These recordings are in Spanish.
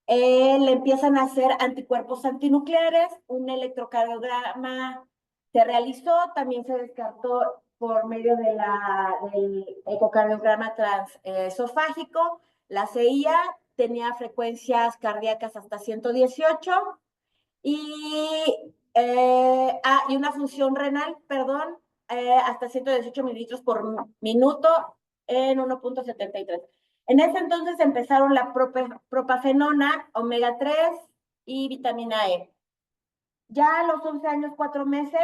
Le empiezan a hacer anticuerpos antinucleares, un electrocardiograma se realizó, también se descartó por medio del ecocardiograma transesofágico, la CIA tenía frecuencias cardíacas hasta 118 y una función renal, perdón, hasta 118 mililitros por minuto en 1.73. En ese entonces empezaron la propafenona, omega 3 y vitamina E. Ya a los 11 años, 4 meses,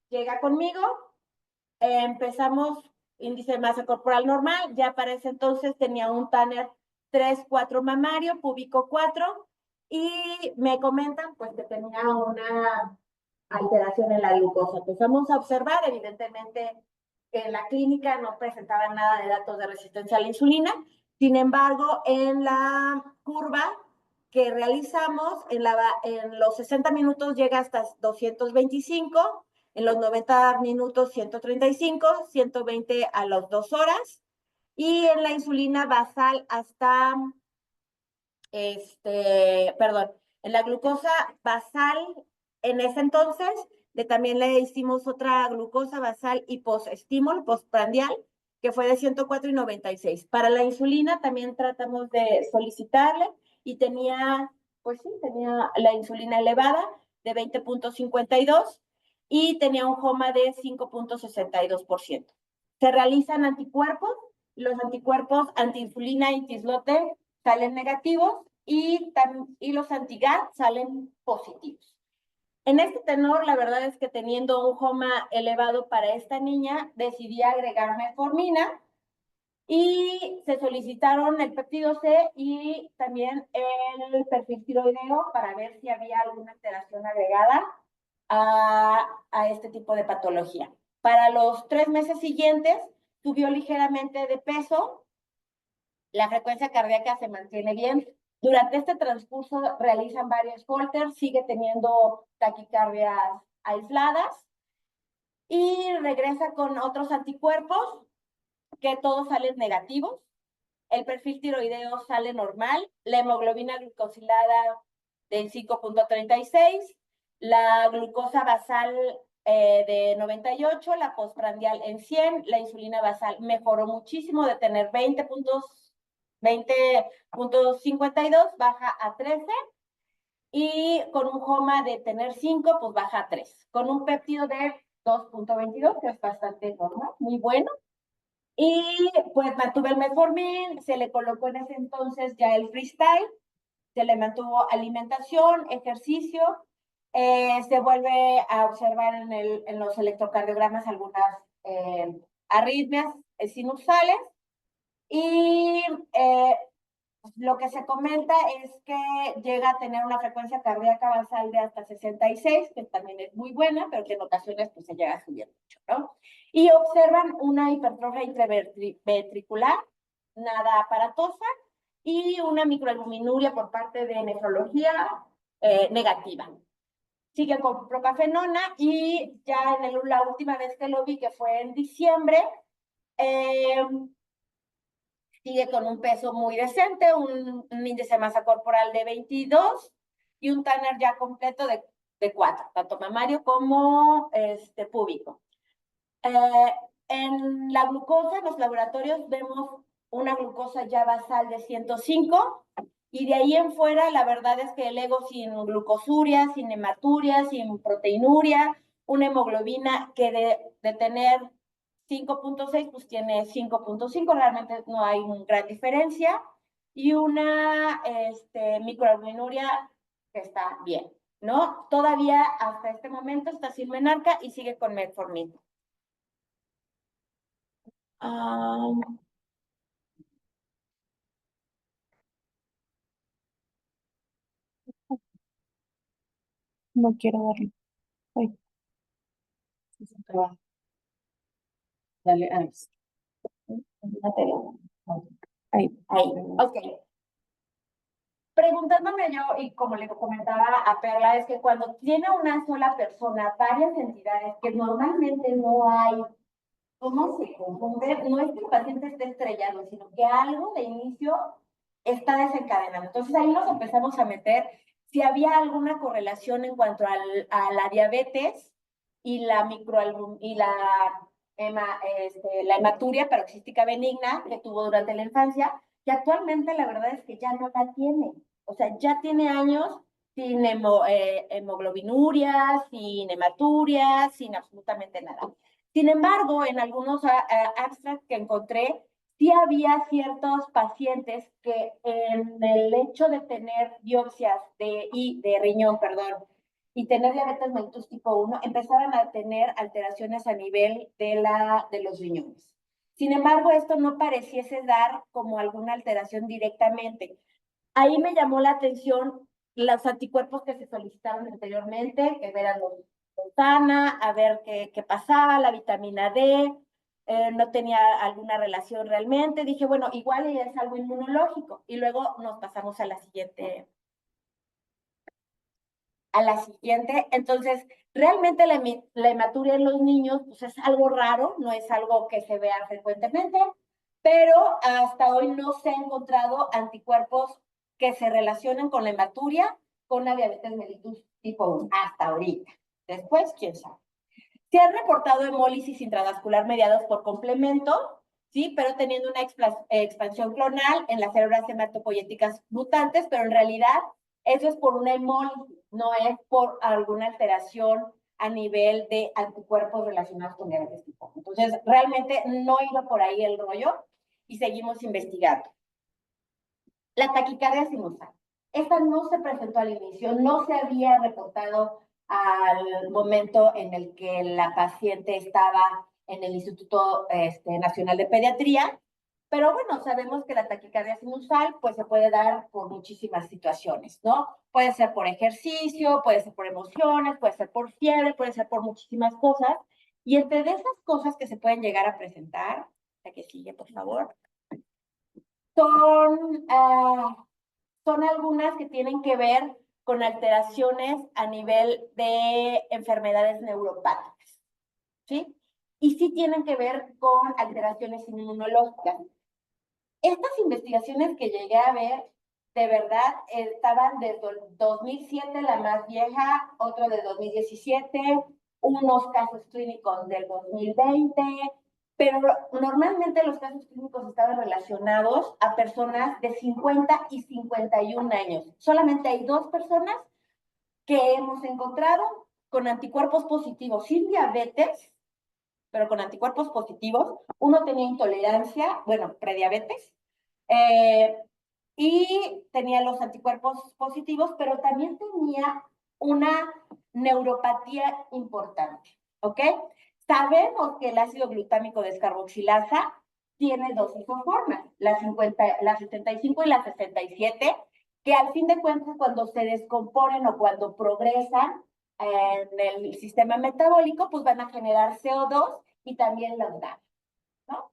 llega conmigo, empezamos índice de masa corporal normal, ya para ese entonces tenía un Tanner 3-4 mamario, púbico 4, y me comentan pues que tenía una alteración en la glucosa. Empezamos a observar, evidentemente, en la clínica no presentaban nada de datos de resistencia a la insulina, sin embargo, en la curva que realizamos, en los 60 minutos llega hasta 225, en los 90 minutos 135, 120 a las 2 horas, y en la insulina basal hasta, perdón, en la glucosa basal, en ese entonces, también le hicimos otra glucosa basal y post-estímulo, postprandial, que fue de 104 y 96. Para la insulina también tratamos de solicitarle y pues sí, tenía la insulina elevada de 20.52 y tenía un HOMA de 5.62%. Se realizan anticuerpos, los anticuerpos antiinsulina y tislote salen negativos y los anti-GAT salen positivos. En este tenor, la verdad es que teniendo un HOMA elevado para esta niña, decidí agregar metformina y se solicitaron el péptido C y también el perfil tiroideo para ver si había alguna alteración agregada a este tipo de patología. Para los 3 meses siguientes, subió ligeramente de peso, la frecuencia cardíaca se mantiene bien. Durante este transcurso realizan varios Holters, sigue teniendo taquicardias aisladas y regresa con otros anticuerpos que todos salen negativos. El perfil tiroideo sale normal, la hemoglobina glucosilada de 5.36, la glucosa basal de 98, la postprandial en 100, la insulina basal mejoró muchísimo de tener 20.52, baja a 13, y con un HOMA de tener 5, pues baja a 3, con un péptido de 2.22, que es bastante normal, muy bueno. Y pues mantuve el metformin, se le colocó en ese entonces ya el freestyle, se le mantuvo alimentación, ejercicio, se vuelve a observar en los electrocardiogramas algunas arritmias sinusales y lo que se comenta es que llega a tener una frecuencia cardíaca basal de hasta 66, que también es muy buena, pero que en ocasiones pues, se llega a subir mucho, ¿no? Y observan una hipertrofia intraventricular, nada aparatosa, y una microalbuminuria por parte de nefrología negativa. Sigue con propafenona y ya la última vez que lo vi, que fue en diciembre, sigue con un peso muy decente, un índice de masa corporal de 22 y un Tanner ya completo de 4, tanto mamario como púbico. En la glucosa, en los laboratorios, vemos una glucosa ya basal de 105 y de ahí en fuera, la verdad es que el ego sin glucosuria, sin hematuria, sin proteinuria, una hemoglobina que de tener 5.6, pues tiene 5.5, realmente no hay una gran diferencia, y una microalbuminuria que está bien, ¿no? Todavía hasta este momento está sin menarca y sigue con metformin. No quiero darle. Ay, dale, ahí, ahí, ok. Preguntándome yo, y como le comentaba a Perla, es que cuando tiene una sola persona varias entidades que normalmente no hay, ¿cómo se confunde? No es que el paciente esté estrellado, sino que algo de inicio está desencadenando. Entonces ahí nos empezamos a meter si había alguna correlación en cuanto a la diabetes y la hematuria paroxística benigna que tuvo durante la infancia, que actualmente la verdad es que ya no la tiene. O sea, ya tiene años sin hemoglobinuria, sin hematuria, sin absolutamente nada. Sin embargo, en algunos abstracts que encontré, sí había ciertos pacientes que en el hecho de tener biopsias de riñón, perdón, y tener diabetes mellitus tipo 1, empezaban a tener alteraciones a nivel de los riñones. Sin embargo, esto no pareciese dar como alguna alteración directamente. Ahí me llamó la atención los anticuerpos que se solicitaron anteriormente, que eran los Sana, a ver qué pasaba, la vitamina D, no tenía alguna relación realmente. Dije, bueno, igual es algo inmunológico. Y luego nos pasamos a la siguiente. Entonces, realmente la hematuria en los niños pues es algo raro, no es algo que se vea frecuentemente, pero hasta hoy no se han encontrado anticuerpos que se relacionen con la hematuria, con la diabetes mellitus tipo 1, hasta ahorita. Después, quién sabe. Se han reportado hemólisis intravascular mediados por complemento, ¿sí? Pero teniendo una expansión clonal en las células hematopoyéticas mutantes, pero en realidad eso es por una hemólisis, no es por alguna alteración a nivel de anticuerpos relacionados con diabetes tipo 1. Entonces, realmente no iba por ahí el rollo y seguimos investigando. La taquicardia sinusal. Esta no se presentó al inicio, no se había reportado al momento en el que la paciente estaba en el Instituto Nacional de Pediatría, pero bueno, sabemos que la taquicardia sinusal pues se puede dar por muchísimas situaciones, ¿no? Puede ser por ejercicio, puede ser por emociones, puede ser por fiebre, puede ser por muchísimas cosas. Y entre de esas cosas que se pueden llegar a presentar, la que sigue, por favor, son son algunas que tienen que ver con alteraciones a nivel de enfermedades neuropáticas, ¿sí? Y sí tienen que ver con alteraciones inmunológicas. Estas investigaciones que llegué a ver, de verdad, estaban desde el 2007, la más vieja, otro de 2017, unos casos clínicos del 2020, pero normalmente los casos clínicos estaban relacionados a personas de 50 y 51 años. Solamente hay 2 personas que hemos encontrado con anticuerpos positivos sin diabetes, pero con anticuerpos positivos. Uno tenía intolerancia, bueno, prediabetes, y tenía los anticuerpos positivos, pero también tenía una neuropatía importante, ¿ok? Sabemos que el ácido glutámico descarboxilasa tiene 2 isoformas, la 75 y la 67, que al fin de cuentas cuando se descomponen o cuando progresan en el sistema metabólico, pues van a generar CO2 y también la UDA, ¿no?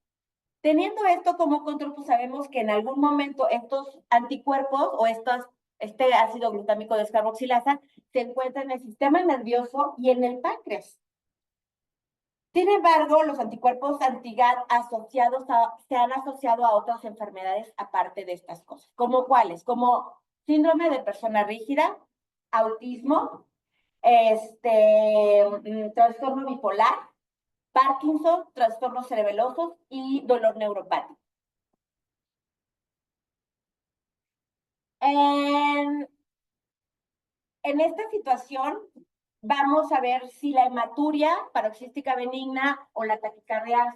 Teniendo esto como control, pues sabemos que en algún momento estos anticuerpos o este ácido glutámico descarboxilasa se encuentran en el sistema nervioso y en el páncreas. Sin embargo, los anticuerpos anti-GAD se han asociado a otras enfermedades aparte de estas cosas. ¿Como cuáles? Como síndrome de persona rígida, autismo, trastorno bipolar, Parkinson, trastornos cerebelosos y dolor neuropático. En esta situación, vamos a ver si la hematuria paroxística benigna o la taquicardia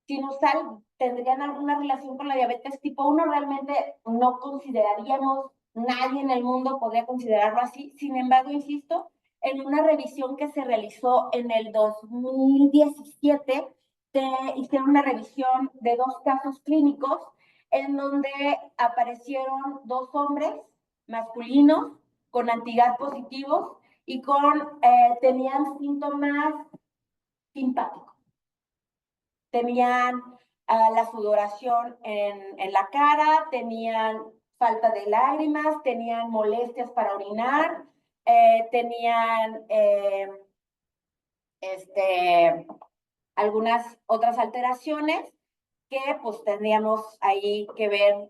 sinusal tendrían alguna relación con la diabetes tipo 1. Realmente no consideraríamos, nadie en el mundo podría considerarlo así. Sin embargo, insisto, en una revisión que se realizó en el 2017, hicieron una revisión de 2 casos clínicos en donde aparecieron 2 hombres masculinos con antigas positivos y tenían síntomas simpáticos. Tenían la sudoración en la cara, tenían falta de lágrimas, tenían molestias para orinar, tenían algunas otras alteraciones que pues tendríamos ahí que ver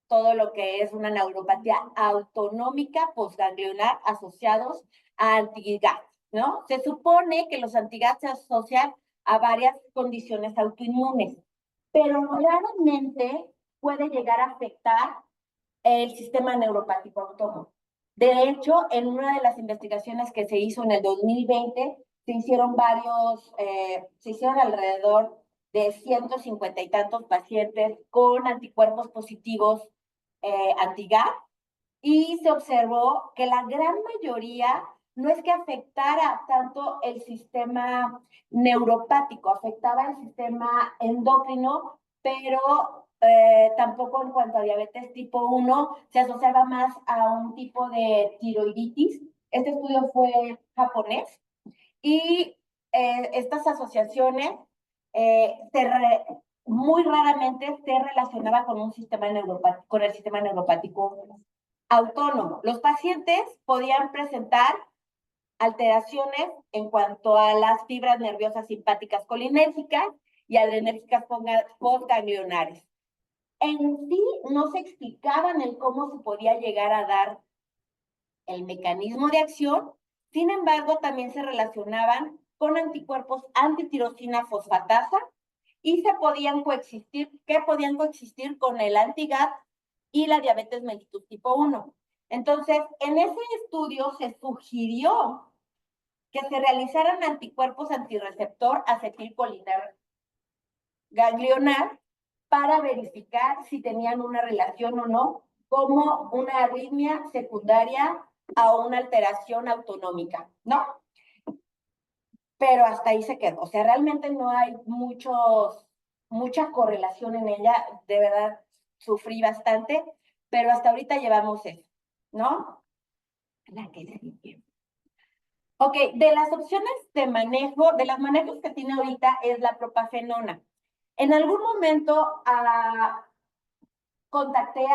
todo lo que es una neuropatía autonómica postganglionar asociados a anti-GAT, ¿no? Se supone que los anti-GAT se asocian a varias condiciones autoinmunes, pero raramente puede llegar a afectar el sistema neuropático autónomo. De hecho, en una de las investigaciones que se hizo en el 2020, se hicieron alrededor de 150 y tantos pacientes con anticuerpos positivos anti-GAT, y se observó que la gran mayoría no es que afectara tanto el sistema neuropático, afectaba el sistema endocrino, pero tampoco en cuanto a diabetes tipo 1 se asociaba más a un tipo de tiroiditis. Este estudio fue japonés y estas asociaciones muy raramente se relacionaba con un sistema neuropático, con el sistema neuropático autónomo. Los pacientes podían presentar alteraciones en cuanto a las fibras nerviosas simpáticas colinérgicas y adrenérgicas postganglionares. En sí no se explicaban el cómo se podía llegar a dar el mecanismo de acción, sin embargo también se relacionaban con anticuerpos antitirosina fosfatasa y podían coexistir con el anti-GAT y la diabetes mellitus tipo 1. Entonces, en ese estudio se sugirió que se realizaran anticuerpos antirreceptor acetilcolinar ganglionar para verificar si tenían una relación o no, como una arritmia secundaria a una alteración autonómica, ¿no? Pero hasta ahí se quedó. O sea, realmente no hay mucha correlación en ella. De verdad, sufrí bastante, pero hasta ahorita llevamos eso, ¿no? La que sigue. Ok, de las opciones de manejo, de los manejos que tiene ahorita es la propafenona. En algún momento contacté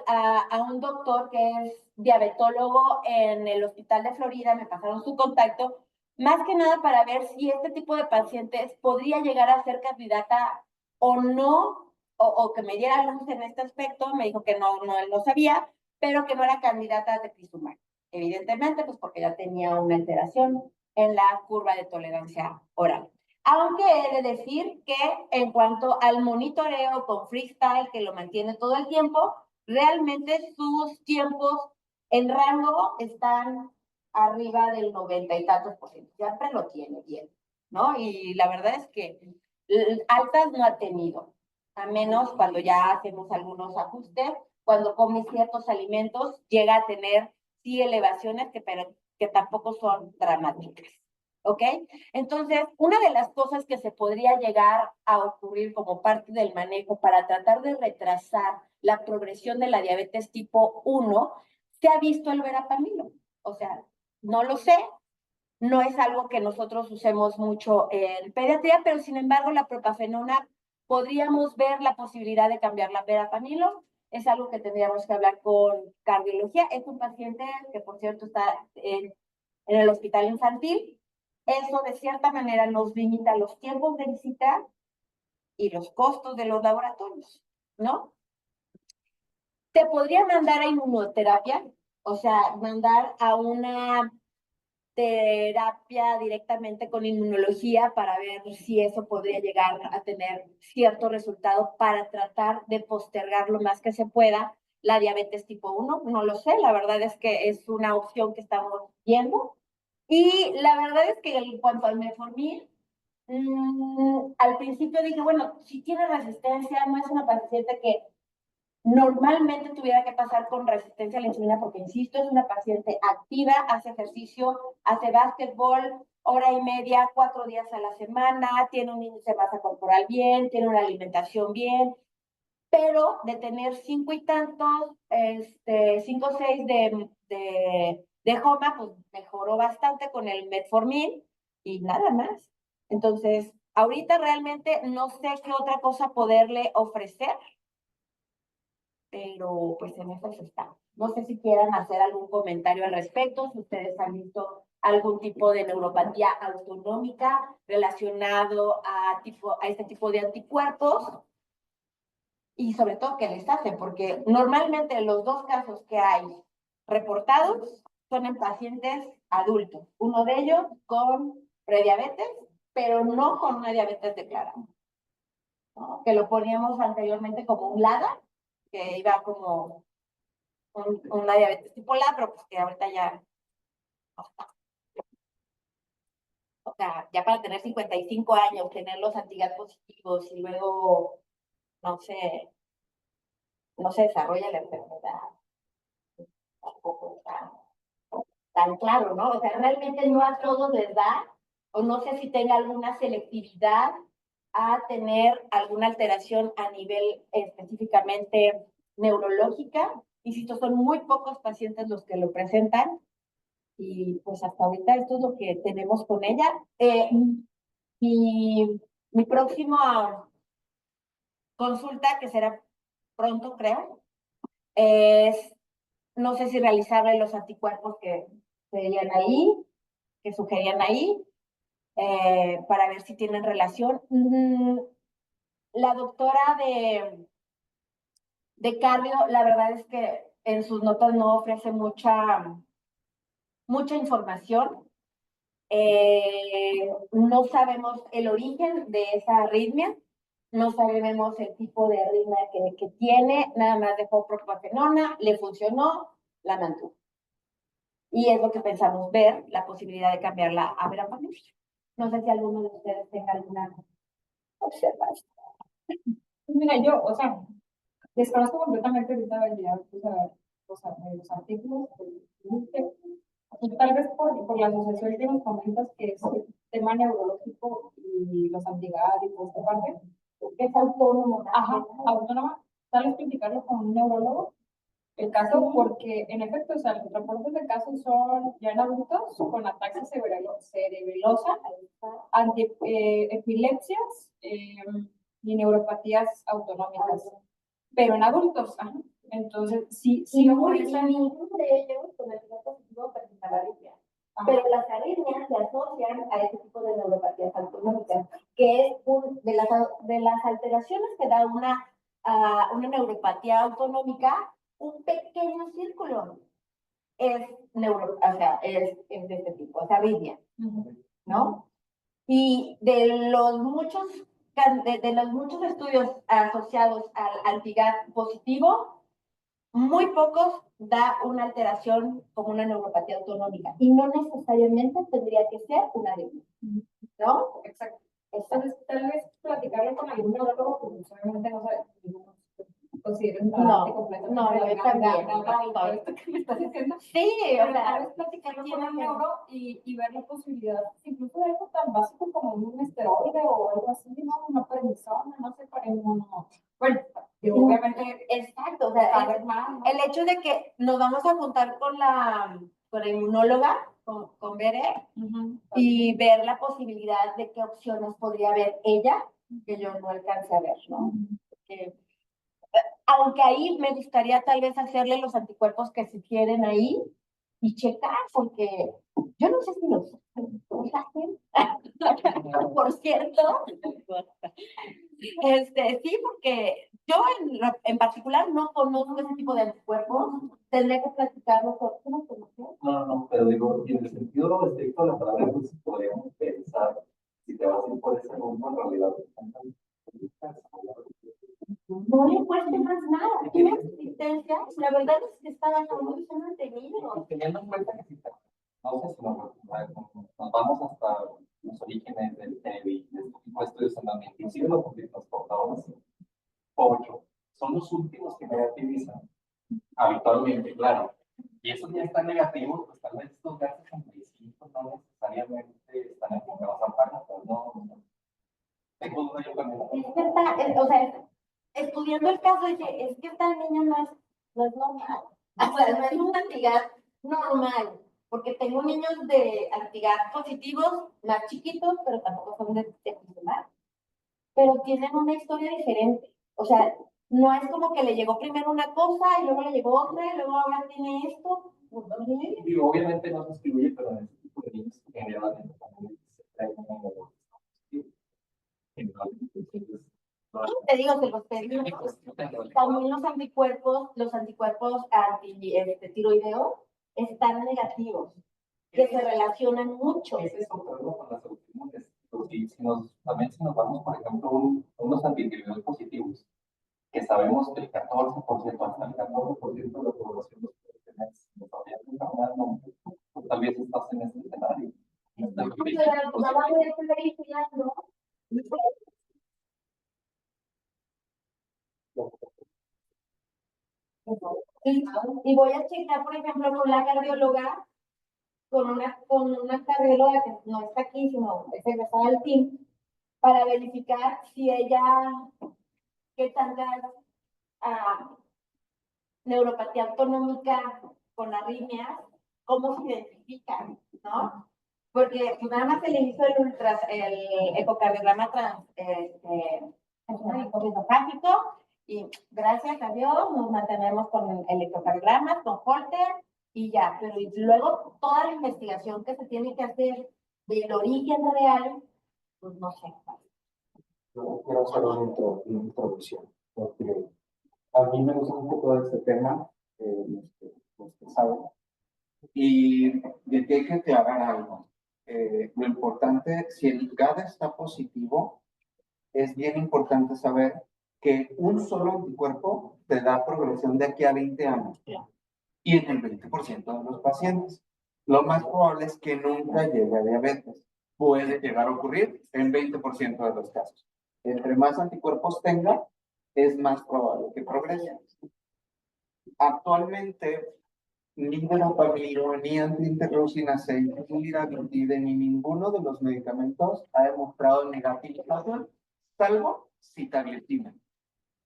a un doctor que es diabetólogo en el hospital de Florida, me pasaron su contacto, más que nada para ver si este tipo de pacientes podría llegar a ser candidata o no, o que me diera luz en este aspecto. Me dijo que no, él no sabía, pero que no era candidata a teplizumab. Evidentemente, pues porque ya tenía una alteración en la curva de tolerancia oral. Aunque he de decir que en cuanto al monitoreo con freestyle, que lo mantiene todo el tiempo, realmente sus tiempos en rango están arriba del 90 y tantos por ciento. Siempre lo tiene bien, ¿no? Y la verdad es que altas no ha tenido, a menos cuando ya hacemos algunos ajustes, cuando come ciertos alimentos, llega a tener sí elevaciones pero que tampoco son dramáticas. ¿Ok? Entonces, una de las cosas que se podría llegar a ocurrir como parte del manejo para tratar de retrasar la progresión de la diabetes tipo 1, se ha visto el verapamilo. O sea, no lo sé, no es algo que nosotros usemos mucho en pediatría, pero sin embargo la propafenona podríamos ver la posibilidad de cambiar la verapamilo. Es algo que tendríamos que hablar con cardiología. Es un paciente que, por cierto, está en el hospital infantil. Eso, de cierta manera, nos limita los tiempos de visita y los costos de los laboratorios, ¿no? Te podría mandar a inmunoterapia, o sea, mandar a una terapia directamente con inmunología para ver si eso podría llegar a tener cierto resultado para tratar de postergar lo más que se pueda la diabetes tipo 1. No lo sé, la verdad es que es una opción que estamos viendo. Y la verdad es que en cuanto al metformin, al principio dije, bueno, si tiene resistencia, no es una paciente que normalmente tuviera que pasar con resistencia a la insulina, porque insisto, es una paciente activa, hace ejercicio, hace básquetbol, hora y media, 4 días a la semana, tiene un índice de masa corporal bien, tiene una alimentación bien, pero de tener 5 y tantos, 5 o 6 de HOMA, pues mejoró bastante con el metformin y nada más. Entonces, ahorita realmente no sé qué otra cosa poderle ofrecer, pero pues en eso está. No sé si quieran hacer algún comentario al respecto, si ustedes han visto algún tipo de neuropatía autonómica relacionado a este tipo de anticuerpos. y sobre todo qué les hace, porque normalmente los dos casos que hay reportados son en pacientes adultos, uno de ellos con prediabetes, pero no con una diabetes declarada, ¿no? Que lo poníamos anteriormente como un LADA, que iba como una diabetes tipo LADA, pero pues que ahorita ya no está. O sea, ya para tener 55 años, tener los antigas positivos y luego, no sé, no se desarrolla la enfermedad, tampoco está tan claro, ¿no? O sea, realmente no a todos les da, o no sé si tenga alguna selectividad a tener alguna alteración a nivel específicamente neurológica. Insisto, son muy pocos pacientes los que lo presentan y pues hasta ahorita esto es lo que tenemos con ella. Mi, mi próxima consulta, que será pronto, creo, es, no sé si realizarle los anticuerpos que serían ahí, que sugerían ahí, para ver si tienen relación. La doctora de cardio, la verdad es que en sus notas no ofrece mucha información. No sabemos el origen de esa arritmia, no sabemos el tipo de arritmia que tiene, nada más dejó propafenona, le funcionó, la mantuvo. Y es lo que pensamos ver, la posibilidad de cambiarla a verapamil. No sé si alguno de ustedes tenga alguna observación. Mira, yo, o sea, desconozco completamente ahorita la idea, de los artículos, tal vez por la asociación que nos comentas, que es el tema neurológico y los antigadis y esta parte, es autónomo. Ajá, autónoma. Tal vez criticarlo con un neurólogo, el caso, porque en efecto, o sea, los reportes de casos son ya en adultos con ataxia cerebelosa, epilepsias y neuropatías autonómicas, pero en adultos. Ajá. Entonces, sí, ninguno de ellos con el positivo presenta la arritmia. Pero las arritmias se asocian a ese tipo de neuropatías autonómicas, que es de las alteraciones que da una neuropatía autonómica, un pequeño círculo es o sea, es de este tipo, es arritmia, ¿no? Y de los muchos estudios asociados al antigas positivo, muy pocos da una alteración como una neuropatía autonómica y no necesariamente tendría que ser una arritmia, ¿no? Exacto. Entonces, tal vez platicarlo con algún neurólogo, pues obviamente no sabe, considero completamente yo también, esto que me estás diciendo. Sí, pero tal vez platicarlo con el neuro y ver la posibilidad, incluso de algo tan básico como un esteroide o algo así, ¿no? Una prednisona, no sé, para inmuno. Bueno, obviamente, exacto, o sea, el hecho de que nos vamos a juntar con la inmunóloga, con Bere, y ver la posibilidad de qué opciones podría haber ella, que yo no alcance a ver, ¿no? Aunque ahí me gustaría tal vez hacerle los anticuerpos que se quieren ahí y checar, porque yo no sé si los hacen. Por cierto, sí, porque yo en particular no conozco ese tipo de anticuerpos, tendré que platicarlo con una conocer. No, pero digo, y en el sentido estricto de la palabra, pues podríamos pensar, si te vas a ir por ese rumbo, en realidad, no le cueste más nada. Tiene existencia, la verdad es que estaban muy bien mantenidos. Teniendo en cuenta que si no sé si nos vamos hasta los orígenes del TEVI, de este tipo de estudios en donde inclusive los transportadores 8 son los últimos que negativizan habitualmente, claro. Y esos ya están negativos, pues tal vez estos gases implícitos no necesariamente están enfocados a parámetros, ¿no? Tengo duda yo también. Es que o sea, estudiando el caso, dije, es que esta niña no es normal. O sea, no es un antigas normal, porque tengo niños de antigas positivos más chiquitos, pero tampoco son de normal. Pero tienen una historia diferente. O sea, no es como que le llegó primero una cosa y luego le llegó otra y luego ahora tiene esto. Y obviamente no se distribuye, pero en este tipo de niños generalmente también se trae como generalmente. Entonces, Te digo, se los pedí. También los anticuerpos tiroideos están negativos, que se relacionan mucho. Ese es otro con las autoinmunes. También si nos vamos, por ejemplo, unos anticuerpos positivos, que sabemos que el 14%, hasta el 14% de la población los puede tener, si no sabías de enfermedad, no, pues tal vez estás en este escenario. Y voy a checar, por ejemplo, con la cardióloga, con una cardióloga que no está aquí, sino es egresada del team, para verificar si ella, qué tanta neuropatía autonómica con arritmias, cómo se identifican, ¿no? Porque pues, nada más se le hizo el ecocardiograma esofágico y gracias a Dios nos mantenemos con el ecocardiograma, con Holter y ya, pero y luego toda la investigación que se tiene que hacer del origen real, pues no sé. Yo quiero hacer una introducción, porque a mí me gusta mucho todo este tema, los que saben, y de que hay que aclarar algo. Lo importante, si el GAD está positivo, es bien importante saber que un solo anticuerpo te da progresión de aquí a 20 años. Y en el 20% de los pacientes. Lo más probable es que nunca llegue a diabetes. Puede llegar a ocurrir en 20% de los casos. Entre más anticuerpos tenga, es más probable que progrese. Actualmente, ni verapamilo, ni antiinterleucina 6, ni liraglutide, ni ninguno de los medicamentos ha demostrado negativización, salvo sitagliptina,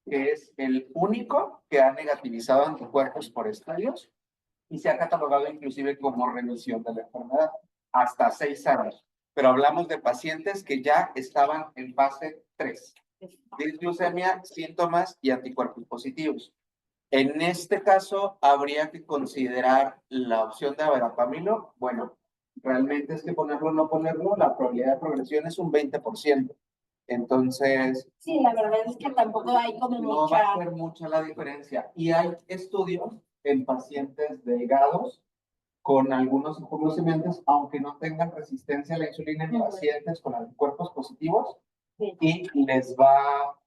que es el único que ha negativizado anticuerpos por estadios y se ha catalogado inclusive como remisión de la enfermedad, hasta 6 años. Pero hablamos de pacientes que ya estaban en fase 3, disglucemia, síntomas y anticuerpos positivos. En este caso, habría que considerar la opción de verapamilo. Bueno, realmente es que ponerlo o no ponerlo, la probabilidad de progresión es un 20%. Entonces, sí, la verdad es que tampoco hay como no mucha... va a ser mucha la diferencia. Y hay estudios en pacientes delgados con algunos inconocimientos, aunque no tengan resistencia a la insulina en pacientes con anticuerpos positivos, y les va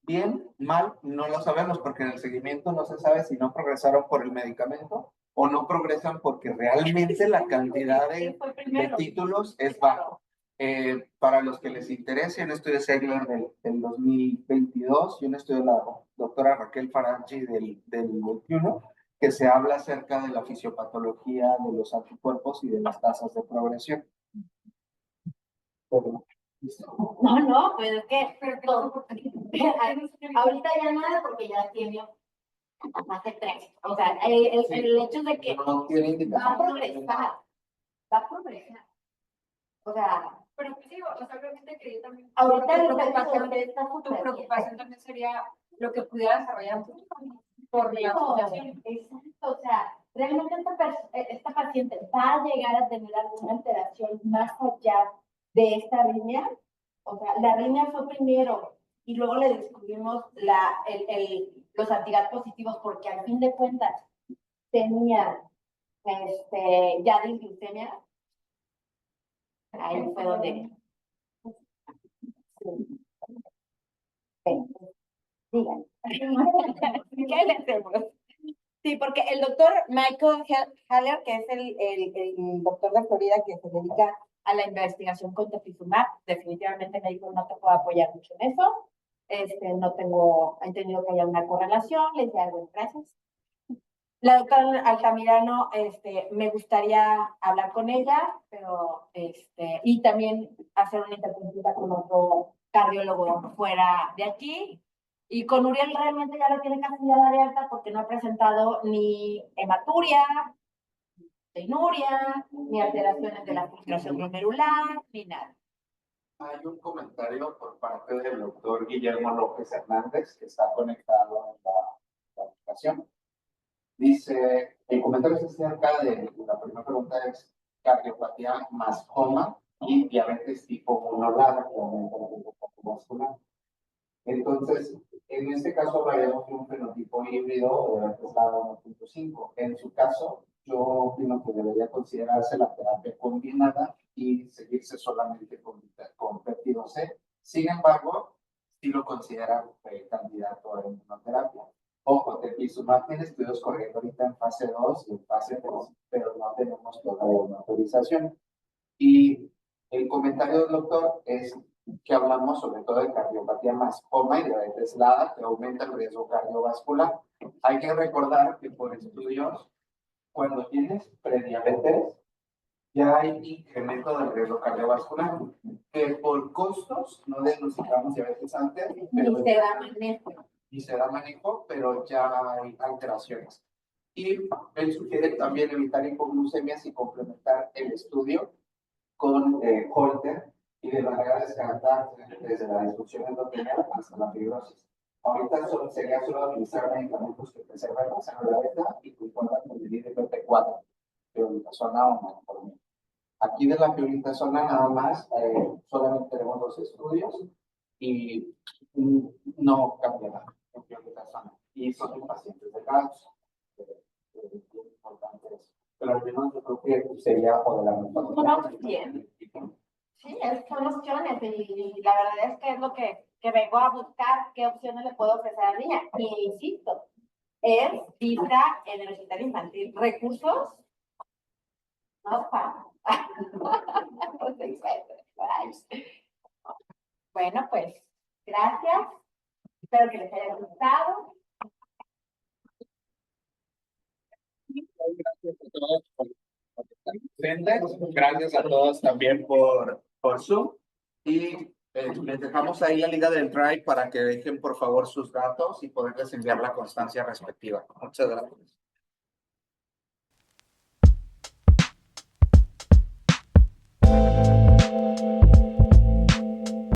bien, mal, no lo sabemos porque en el seguimiento no se sabe si no progresaron por el medicamento o no progresan porque realmente la cantidad de títulos es bajo. Para los que les interese, un estudio de Segler del 2022 y un estudio de la doctora Raquel Faranchi del 21, que se habla acerca de la fisiopatología de los anticuerpos y de las tasas de progresión. No, pues es que ahorita ya nada porque ya tiene más de 3. O sea, el hecho de que no tiene indicación. va a progresar. O sea, Pero pues digo, o sea, obviamente que yo también. ahorita tu preocupación, está tu preocupación también sería lo que pudiera desarrollar por la asociación. Exacto, o sea, realmente esta paciente va a llegar a tener alguna alteración más allá de esta arritmia. O sea, la arritmia fue primero y luego le descubrimos los antigas positivos porque al fin de cuentas tenía ya disglucemia. Ahí fue donde... Digan. ¿Qué le hacemos? Sí, porque el doctor Michael Haller, que es el doctor de Florida que se dedica a la investigación con tocilizumab, definitivamente me dijo no te puedo apoyar mucho en eso. No tengo entendido que haya una correlación, les digo algo, gracias. La doctora Altamirano, me gustaría hablar con ella, pero, y también hacer una interconsulta con otro cardiólogo fuera de aquí. Y con Uriel realmente ya lo tiene casi ya de alta porque no ha presentado ni hematuria, teinuria, ni alteraciones de la filtración glomerular, ni nada. Hay un comentario por parte del doctor Guillermo López Hernández, que está conectado en la aplicación. Dice, el comentario es acerca de, la primera pregunta es cardiopatía más coma y diabetes tipo 1 LADA, que aumenta la glucosa vascular. Entonces, en este caso hablaríamos de un fenotipo híbrido o de traslado 1.5. En su caso, yo opino que debería considerarse la terapia combinada y seguirse solamente con péptido C. Sin embargo, sí lo considera candidato a inmunoterapia. Ojo, teplizumab tiene estudios corriendo ahorita en fase 2 y en fase 3, pero no tenemos todavía una autorización. Y el comentario del doctor es que hablamos sobre todo de cardiopatía más coma y diabetes LADA, que aumenta el riesgo cardiovascular. Hay que recordar que por estudios, cuando tienes prediabetes, ya hay incremento del riesgo cardiovascular, que por costos no diagnosticamos diabetes antes, pero Ni se da manejo. y se da manejo, pero ya hay alteraciones. Y él sugiere también evitar hipoglucemias y complementar el estudio con Holter y de manera descartar desde la disfunción endotelial hasta la fibrosis. Ahorita sería solo utilizar medicamentos que preserven la célula beta y que puedan convertir en PP4, pioglitazona o metformina. Aquí de la pioglitazona nada más, solamente tenemos 2 estudios y no cambia nada en pioglitazona. Y son en pacientes delgados. Importante eso. Pero al menos yo creo que sería por la mejor. Una opción. Sí, son opciones y la verdad es que es lo que vengo a buscar, qué opciones le puedo ofrecer a la niña. Y insisto, es vista en el hospital infantil. Recursos, no pagan. Bueno, pues, gracias. Espero que les haya gustado. Gracias a todos por estar presentes. Gracias a todos también por Zoom. Y les dejamos ahí la liga del Drive para que dejen por favor sus datos y poderles enviar la constancia respectiva. Muchas gracias.